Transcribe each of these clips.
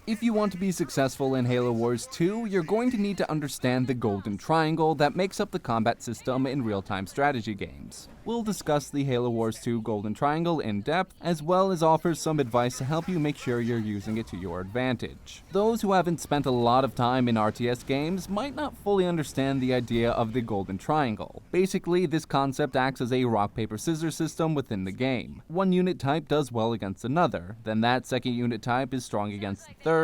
If you want to be successful in Halo Wars 2, you're going to need to understand the golden triangle that makes up the combat system in real-time strategy games. We'll discuss the Halo Wars 2 golden triangle in depth, as well as offer some advice to help you make sure you're using it to your advantage. Those who haven't spent a lot of time in RTS games might not fully understand the idea of the golden triangle. Basically, this concept acts as a rock-paper-scissors system within the game. One unit type does well against another, then that second unit type is strong against the third,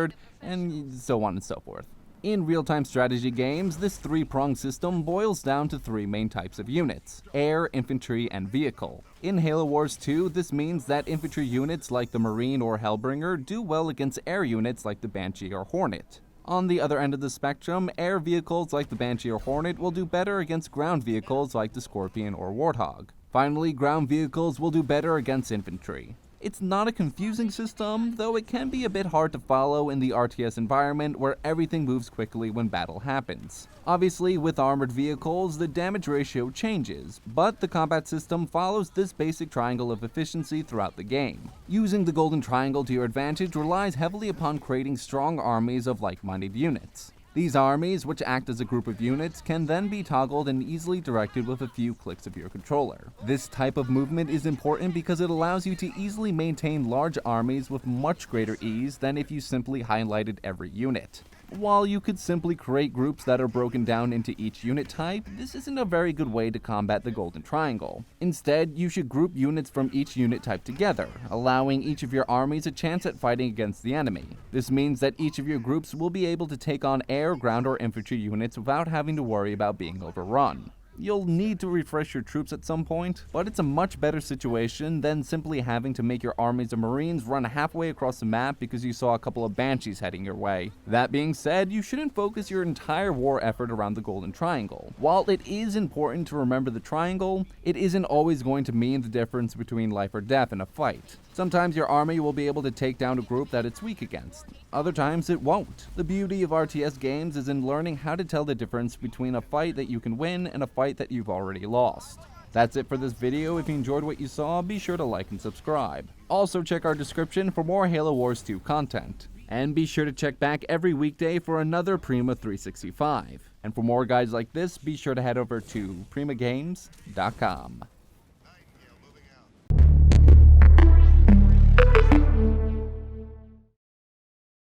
and so on and so forth. In real-time strategy games, this three-pronged system boils down to three main types of units: air, infantry, and vehicle. In Halo Wars 2, this means that infantry units like the Marine or Hellbringer do well against air units like the Banshee or Hornet. On the other end of the spectrum, air vehicles like the Banshee or Hornet will do better against ground vehicles like the Scorpion or Warthog. Finally, ground vehicles will do better against infantry. It's not a confusing system, though it can be a bit hard to follow in the RTS environment where everything moves quickly when battle happens. Obviously, with armored vehicles, the damage ratio changes, but the combat system follows this basic triangle of efficiency throughout the game. Using the golden triangle to your advantage relies heavily upon creating strong armies of like-minded units. These armies, which act as a group of units, can then be toggled and easily directed with a few clicks of your controller. This type of movement is important because it allows you to easily maintain large armies with much greater ease than if you simply highlighted every unit. While you could simply create groups that are broken down into each unit type, this isn't a very good way to combat the golden triangle. Instead, you should group units from each unit type together, allowing each of your armies a chance at fighting against the enemy. This means that each of your groups will be able to take on air, ground, or infantry units without having to worry about being overrun. You'll need to refresh your troops at some point, but it's a much better situation than simply having to make your armies of Marines run halfway across the map because you saw a couple of Banshees heading your way. That being said, you shouldn't focus your entire war effort around the golden triangle. While it is important to remember the triangle, it isn't always going to mean the difference between life or death in a fight. Sometimes your army will be able to take down a group that it's weak against. Other times it won't. The beauty of RTS games is in learning how to tell the difference between a fight that you can win and a fight that you've already lost. That's it for this video. If you enjoyed what you saw, be sure to like and subscribe. Also check our description for more Halo Wars 2 content. And be sure to check back every weekday for another Prima 365. And for more guides like this, be sure to head over to primagames.com.